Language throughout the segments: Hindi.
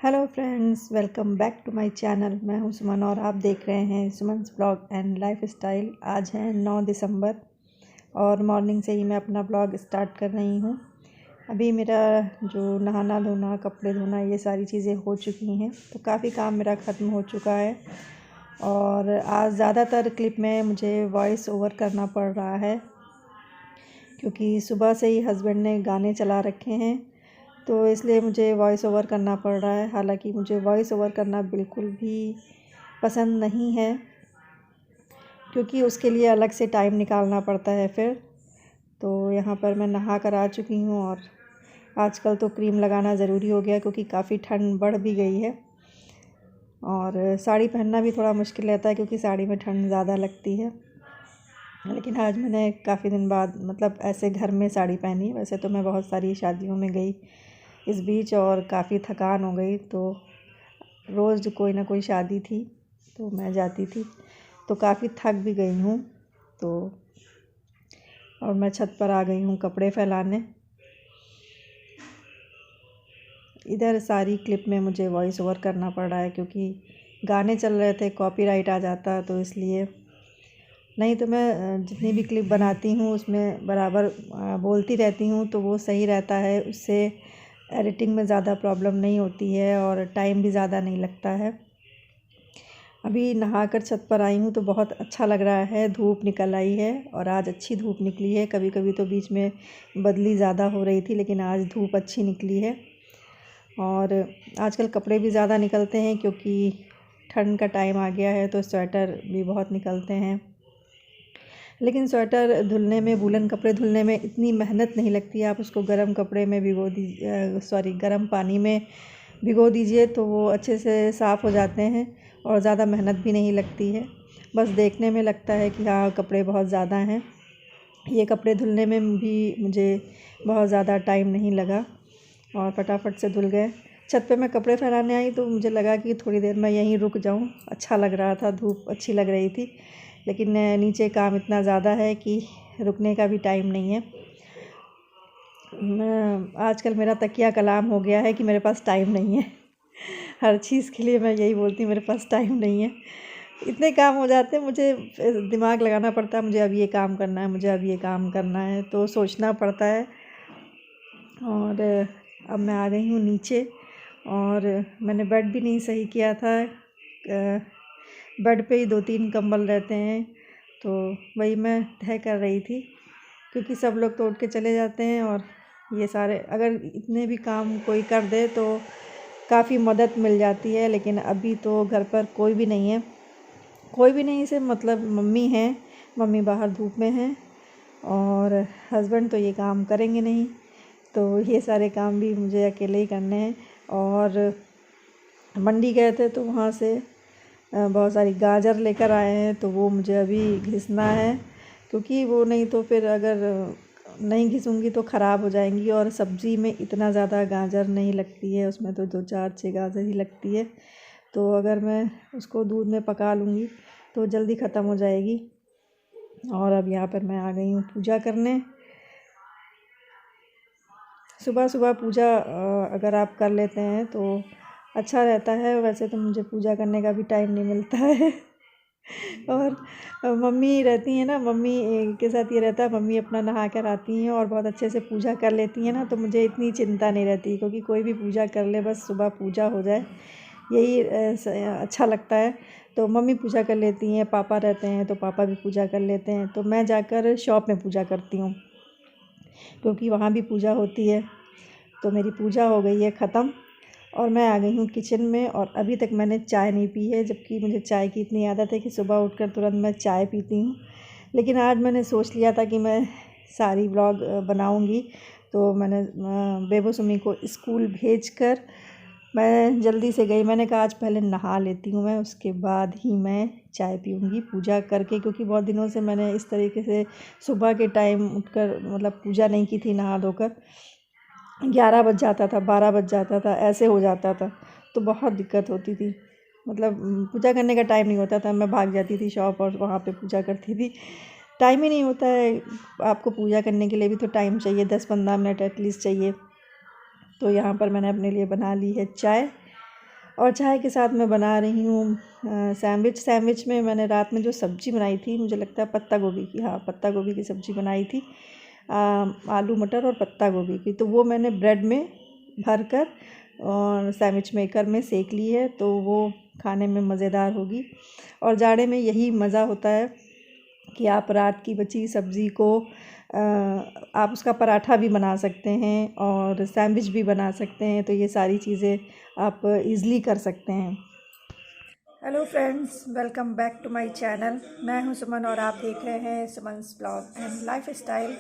Hello friends, welcome back to my channel. मैं हूं सुमन और आप देख रहे हैं Suman's blog and life style. आज है 9 दिसंबर और मॉर्निंग से ही मैं अपना ब्लॉग स्टार्ट कर रही हूं। अभी मेरा जो नहाना धोना, कपड़े धोना, ये सारी चीज़ें हो चुकी हैं, तो काफ़ी काम मेरा ख़त्म हो चुका है। और आज ज़्यादातर क्लिप में मुझे वॉइस ओवर करना पड़ रहा है क्योंकि सुबह से ही हस्बैंड ने गाने चला रखे हैं, तो इसलिए मुझे वॉइस ओवर करना पड़ रहा है। हालांकि मुझे वॉइस ओवर करना बिल्कुल भी पसंद नहीं है क्योंकि उसके लिए अलग से टाइम निकालना पड़ता है फिर। तो यहाँ पर मैं नहा कर आ चुकी हूँ और आजकल तो क्रीम लगाना ज़रूरी हो गया क्योंकि काफ़ी ठंड बढ़ भी गई है और साड़ी पहनना भी थोड़ा मुश्किल रहता है क्योंकि साड़ी में ठंड ज़्यादा लगती है। लेकिन आज मैंने काफ़ी दिन बाद ऐसे घर में साड़ी पहनी। वैसे तो मैं बहुत सारी शादियों में गई इस बीच और काफ़ी थकान हो गई, तो रोज़ कोई ना कोई शादी थी तो मैं जाती थी, तो काफ़ी थक भी गई हूँ। तो और मैं छत पर आ गई हूँ कपड़े फैलाने। इधर सारी क्लिप में मुझे वॉइस ओवर करना पड़ रहा है क्योंकि गाने चल रहे थे, कॉपीराइट आ जाता, तो इसलिए। नहीं तो मैं जितनी भी क्लिप बनाती हूँ उसमें बराबर बोलती रहती हूँ, तो वो सही रहता है। उससे एडिटिंग में ज़्यादा प्रॉब्लम नहीं होती है और टाइम भी ज़्यादा नहीं लगता है। अभी नहाकर छत पर आई हूँ तो बहुत अच्छा लग रहा है। धूप निकल आई है और आज अच्छी धूप निकली है। कभी कभी तो बीच में बदली ज़्यादा हो रही थी, लेकिन आज धूप अच्छी निकली है। और आजकल कपड़े भी ज़्यादा निकलते हैं क्योंकि ठंड का टाइम आ गया है, तो स्वेटर भी बहुत निकलते हैं। लेकिन स्वेटर धुलने में, वूलन कपड़े धुलने में इतनी मेहनत नहीं लगती है। आप उसको गर्म कपड़े में भिगो दीजिए, गर्म पानी में भिगो दीजिए तो वो अच्छे से साफ़ हो जाते हैं और ज़्यादा मेहनत भी नहीं लगती है। बस देखने में लगता है कि हाँ, कपड़े बहुत ज़्यादा हैं। ये कपड़े धुलने में भी मुझे बहुत ज़्यादा टाइम नहीं लगा और फटाफट से धुल गए। छत पे मैं कपड़े फैलाने आई तो मुझे लगा कि थोड़ी देर मैं यहीं रुक जाऊं। अच्छा लग रहा था, धूप अच्छी लग रही थी, लेकिन नीचे काम इतना ज़्यादा है कि रुकने का भी टाइम नहीं है। आजकल मेरा तकिया कलाम हो गया है कि मेरे पास टाइम नहीं है। हर चीज़ के लिए मैं यही बोलती हूँ, मेरे पास टाइम नहीं है। इतने काम हो जाते हैं, मुझे दिमाग लगाना पड़ता है, मुझे अब ये काम करना है, मुझे अब ये काम करना है, तो सोचना पड़ता है। और अब मैं आ गई हूँ नीचे और मैंने बेड भी नहीं सही किया था। बेड पे ही 2-3 कंबल रहते हैं, तो वही मैं तह कर रही थी क्योंकि सब लोग तो उठ के चले जाते हैं और ये सारे अगर इतने भी काम कोई कर दे तो काफ़ी मदद मिल जाती है। लेकिन अभी तो घर पर कोई भी नहीं है, कोई भी नहीं से मम्मी हैं, मम्मी बाहर धूप में हैं और हस्बैंड तो ये काम करेंगे नहीं, तो ये सारे काम भी मुझे अकेले ही करने हैं। और मंडी गए थे तो वहाँ से बहुत सारी गाजर लेकर आए हैं, तो वो मुझे अभी घिसना है क्योंकि वो नहीं तो फिर अगर नहीं घिसूँगी तो ख़राब हो जाएंगी। और सब्ज़ी में इतना ज़्यादा गाजर नहीं लगती है, उसमें तो 2-4-6 गाजर ही लगती है, तो अगर मैं उसको दूध में पका लूँगी तो जल्दी ख़त्म हो जाएगी। और अब यहाँ पर मैं आ गई हूँ पूजा करने। सुबह सुबह पूजा अगर आप कर लेते हैं तो अच्छा रहता है। वैसे तो मुझे पूजा करने का भी टाइम नहीं मिलता है। और मम्मी रहती हैं ना, मम्मी के साथ ये रहता है, मम्मी अपना नहा कर आती हैं और बहुत अच्छे से पूजा कर लेती हैं ना, तो मुझे इतनी चिंता नहीं रहती क्योंकि कोई भी पूजा कर ले, बस सुबह पूजा हो जाए, यही अच्छा लगता है। तो मम्मी पूजा कर लेती हैं, पापा रहते हैं तो पापा भी पूजा कर लेते हैं, तो मैं जाकर शॉप में पूजा करती हूँ क्योंकि वहाँ भी पूजा होती है। तो मेरी पूजा हो गई है ख़त्म और मैं आ गई हूँ किचन में और अभी तक मैंने चाय नहीं पी है, जबकि मुझे चाय की इतनी आदत है कि सुबह उठकर तुरंत मैं चाय पीती हूँ। लेकिन आज मैंने सोच लिया था कि मैं सारी व्लॉग बनाऊँगी, तो मैंने बेबो सुमी को स्कूल भेजकर मैं जल्दी से गई। मैंने कहा आज पहले नहा लेती हूँ मैं, उसके बाद ही मैं चाय पीऊँगी पूजा करके, क्योंकि बहुत दिनों से मैंने इस तरीके से सुबह के टाइम उठकर पूजा नहीं की थी नहा धोकर। 11 बज जाता था, 12 बज जाता था, ऐसे हो जाता था, तो बहुत दिक्कत होती थी। पूजा करने का टाइम नहीं होता था, मैं भाग जाती थी शॉप और वहाँ पे पूजा करती थी। टाइम ही नहीं होता है, आपको पूजा करने के लिए भी तो टाइम चाहिए, 10-15 मिनट एटलीस्ट चाहिए। तो यहाँ पर मैंने अपने लिए बना ली है चाय और चाय के साथ मैं बना रही हूँ सैंडविच में मैंने रात में जो सब्ज़ी बनाई थी, मुझे लगता है पत्ता गोभी की, हाँ पत्ता गोभी की सब्ज़ी बनाई थी, आलू मटर और पत्ता गोभी की। तो वो मैंने ब्रेड में भर कर और सैंडविच मेकर में सेक ली है, तो वो खाने में मज़ेदार होगी। और जाड़े में यही मज़ा होता है कि आप रात की बची सब्ज़ी को आप उसका पराठा भी बना सकते हैं और सैंडविच भी बना सकते हैं। तो ये सारी चीज़ें आप इज़िली कर सकते हैं। Hello friends, welcome back to my channel. मैं हूं सुमन और आप देख रहे हैं Suman's blog and life style.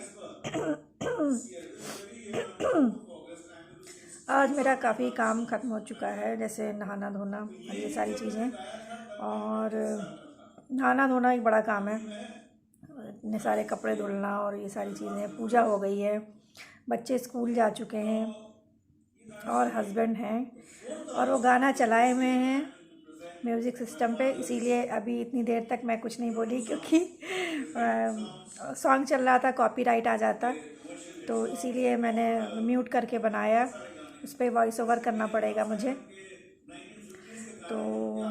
आज मेरा काफ़ी काम ख़त्म हो चुका है, जैसे नहाना धोना और ये सारी चीज़ें। और नहाना धोना एक बड़ा काम है, इतने सारे कपड़े धुलना और ये सारी चीज़ें। पूजा हो गई है, बच्चे स्कूल जा चुके हैं और हस्बैंड हैं और वो गाना चलाए हुए हैं म्यूज़िक सिस्टम पे, इसीलिए अभी इतनी देर तक मैं कुछ नहीं बोली, क्योंकि सॉन्ग चल रहा था, कॉपीराइट आ जाता, तो इसीलिए मैंने म्यूट करके बनाया। उस पर वॉइस ओवर करना पड़ेगा मुझे। तो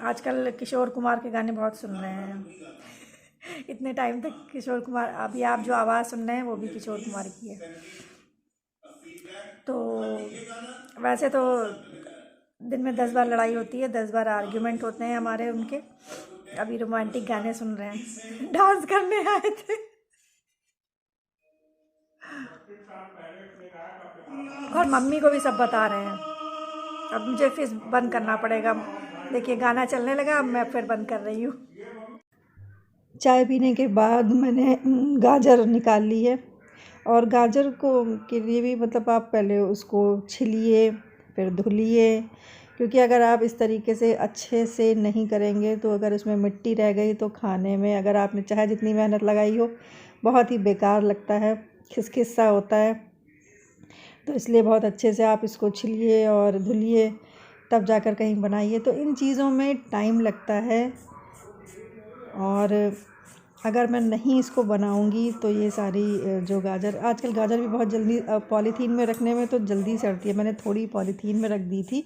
आजकल किशोर कुमार के गाने बहुत सुन रहे हैं। इतने टाइम तक किशोर कुमार, अभी आप जो आवाज़ सुन रहे हैं वो भी किशोर कुमार की है। तो वैसे तो दिन में 10 बार लड़ाई होती है, 10 बार आर्ग्यूमेंट होते हैं हमारे उनके। अभी रोमांटिक गाने सुन रहे हैं, डांस करने आए थे। और मम्मी को भी सब बता रहे हैं। अब मुझे फिर बंद करना पड़ेगा। देखिए गाना चलने लगा, अब मैं फिर बंद कर रही हूँ। चाय पीने के बाद मैंने गाजर निकाल ली है, और गाजर को के लिए भी मतलब आप पहले उसको छिलिए फिर धुलिए, क्योंकि अगर आप इस तरीके से अच्छे से नहीं करेंगे तो अगर उसमें मिट्टी रह गई तो खाने में, अगर आपने चाहे जितनी मेहनत लगाई हो, बहुत ही बेकार लगता है, खिसखिस सा होता है। तो इसलिए बहुत अच्छे से आप इसको छिलिए और धुलिए, तब जाकर कहीं बनाइए। तो इन चीज़ों में टाइम लगता है, और अगर मैं नहीं इसको बनाऊंगी तो ये सारी जो गाजर, आजकल गाजर भी बहुत जल्दी पॉलीथीन में रखने में तो जल्दी सड़ती है। मैंने थोड़ी पॉलीथीन में रख दी थी,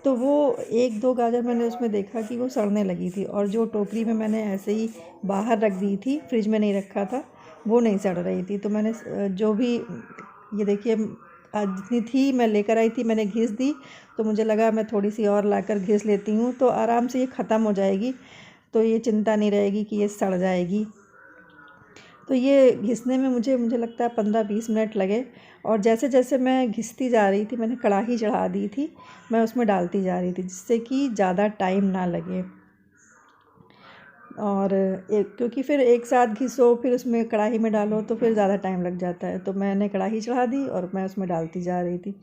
तो वो 1-2 गाजर मैंने उसमें देखा कि वो सड़ने लगी थी, और जो टोकरी में मैंने ऐसे ही बाहर रख दी थी, फ्रिज में नहीं रखा था, वो नहीं सड़ रही थी। तो मैंने जो भी, ये देखिए जितनी थी मैं लेकर आई थी, मैंने घिस दी, तो मुझे लगा मैं थोड़ी सी और लाकर घिस लेती हूँ तो आराम से ये ख़त्म हो जाएगी, तो ये चिंता नहीं रहेगी कि ये सड़ जाएगी। तो ये घिसने में मुझे लगता है 15-20 मिनट लगे। और जैसे जैसे मैं घिसती जा रही थी, मैंने कढ़ाई चढ़ा दी थी, मैं उसमें डालती जा रही थी, जिससे कि ज़्यादा टाइम ना लगे। और क्योंकि फिर एक साथ घिसो फिर उसमें कढ़ाई में डालो तो फिर ज़्यादा टाइम लग जाता है। तो मैंने कढ़ाई चढ़ा दी और मैं उसमें डालती जा रही थी,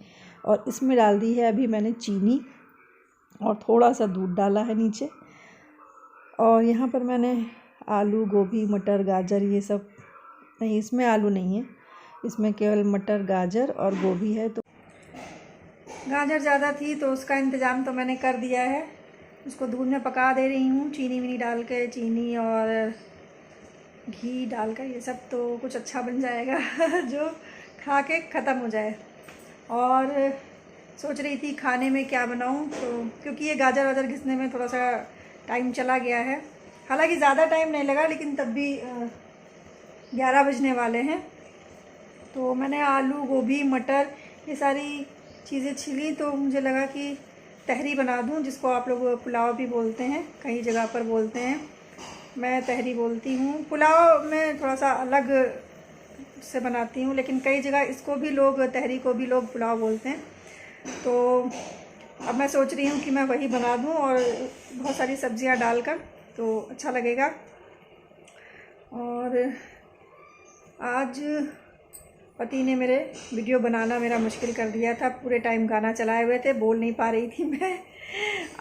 और इसमें डाल दी है अभी मैंने चीनी, और थोड़ा सा दूध डाला है नीचे। और यहाँ पर मैंने आलू, गोभी, मटर, गाजर, ये सब नहीं, इसमें आलू नहीं है, इसमें केवल मटर, गाजर और गोभी है। तो गाजर ज़्यादा थी तो उसका इंतज़ाम तो मैंने कर दिया है, उसको दूध में पका दे रही हूँ, चीनी वीनी डाल के, चीनी और घी डालकर, ये सब तो कुछ अच्छा बन जाएगा जो खा के ख़त्म हो जाए। और सोच रही थी खाने में क्या बनाऊँ, तो क्योंकि ये गाजर वाजर घिसने में थोड़ा सा टाइम चला गया है, हालांकि ज़्यादा टाइम नहीं लगा, लेकिन तब भी 11 बजने वाले हैं। तो मैंने आलू, गोभी, मटर, ये सारी चीज़ें छिली, तो मुझे लगा कि तहरी बना दूं, जिसको आप लोग पुलाव भी बोलते हैं, कई जगह पर बोलते हैं, मैं तहरी बोलती हूँ। पुलाव में थोड़ा सा अलग से बनाती हूँ, लेकिन कई जगह इसको भी लोग, तहरी को भी लोग पुलाव बोलते हैं। तो अब मैं सोच रही हूँ कि मैं वही बना दूँ, और बहुत सारी सब्जियाँ डालकर, तो अच्छा लगेगा। और आज पति ने मेरे वीडियो बनाना मेरा मुश्किल कर दिया था, पूरे टाइम गाना चलाए हुए थे, बोल नहीं पा रही थी मैं।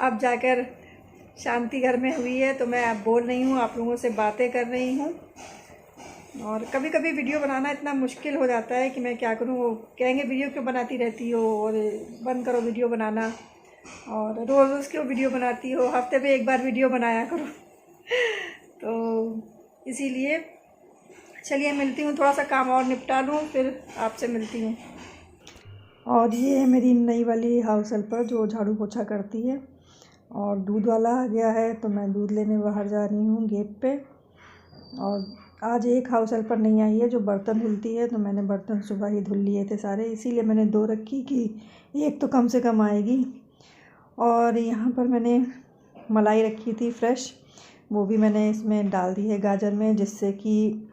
अब जाकर शांति घर में हुई है, तो मैं अब बोल रही हूँ, आप लोगों से बातें कर रही हूँ। और कभी कभी वीडियो बनाना इतना मुश्किल हो जाता है कि मैं क्या करूँ। वो कहेंगे वीडियो क्यों बनाती रहती हो, और बंद करो वीडियो बनाना, और रोज़ रोज़ क्यों वीडियो बनाती हो, हफ्ते में एक बार वीडियो बनाया करो। तो इसीलिए चलिए मिलती हूँ, थोड़ा सा काम और निपटा लूँ, फिर आपसे मिलती हूँ। और ये है मेरी नई वाली हाउस हेल्पर जो झाड़ू पोछा करती है। और दूध वाला आ गया है तो मैं दूध लेने बाहर जा रही हूँ गेट पे। और आज एक हाउस हेल्पर नहीं आई है जो बर्तन धुलती है, तो मैंने बर्तन सुबह ही धुल लिए थे सारे, इसीलिए मैंने 2 रखी कि एक तो कम से कम आएगी। और यहाँ पर मैंने मलाई रखी थी फ्रेश, वो भी मैंने इसमें डाल दी है गाजर में, जिससे कि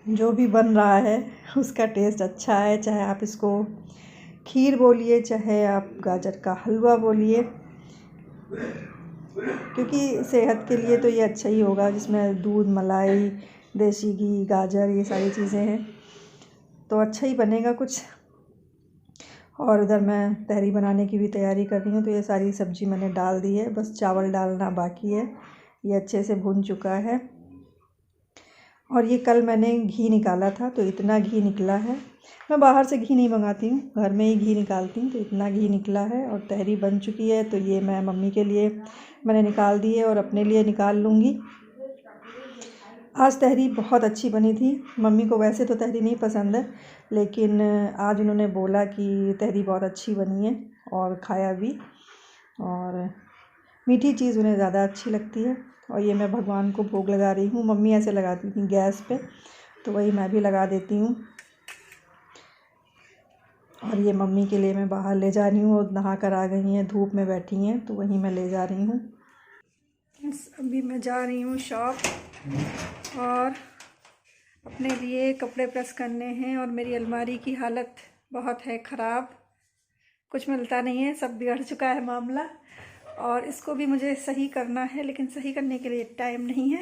जो भी बन रहा है उसका टेस्ट अच्छा है। चाहे आप इसको खीर बोलिए, चाहे आप गाजर का हलवा बोलिए, क्योंकि सेहत के लिए तो ये अच्छा ही होगा, जिसमें दूध, मलाई, देसी घी, गाजर, ये सारी चीज़ें हैं, तो अच्छा ही बनेगा कुछ। और इधर मैं तहरी बनाने की भी तैयारी कर रही हूँ, तो ये सारी सब्ज़ी मैंने डाल दी है, बस चावल डालना बाकी है। ये अच्छे से भुन चुका है। और ये कल मैंने घी निकाला था तो इतना घी निकला है। मैं बाहर से घी नहीं मंगाती हूँ, घर में ही घी निकालती हूँ, तो इतना घी निकला है। और तहरी बन चुकी है, तो ये मैं मम्मी के लिए मैंने निकाल दी है और अपने लिए निकाल लूँगी। आज तहरी बहुत अच्छी बनी थी। मम्मी को वैसे तो तहरी नहीं पसंद है, लेकिन आज उन्होंने बोला कि तहरी बहुत अच्छी बनी है और खाया भी। और मीठी चीज़ उन्हें ज़्यादा अच्छी लगती है। और ये मैं भगवान को भोग लगा रही हूँ। मम्मी ऐसे लगाती थी गैस पे, तो वही मैं भी लगा देती हूँ। और ये मम्मी के लिए मैं बाहर ले जा रही हूँ, और नहा कर आ गई हैं, धूप में बैठी हैं, तो वहीं मैं ले जा रही हूँ। अभी मैं जा रही हूँ शॉप, और अपने लिए कपड़े प्रेस करने हैं। और मेरी अलमारी की हालत बहुत है ख़राब, कुछ मिलता नहीं है, सब बिगड़ चुका है मामला। और इसको भी मुझे सही करना है, लेकिन सही करने के लिए टाइम नहीं है।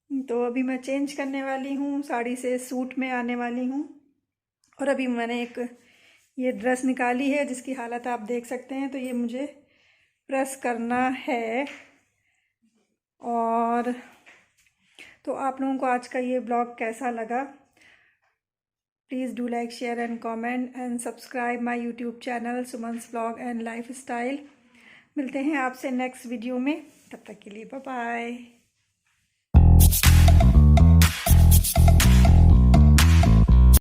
तो अभी मैं चेंज करने वाली हूँ, साड़ी से सूट में आने वाली हूँ। और अभी मैंने एक ये ड्रेस निकाली है जिसकी हालत आप देख सकते हैं, तो ये मुझे प्रेस करना है। और तो आप लोगों को आज का ये ब्लॉग कैसा लगा? Please do like, share and comment and subscribe my YouTube channel Suman's blog and life style. मिलते हैं आपसे नेक्स्ट वीडियो में, तब तक के लिए बाय बाय।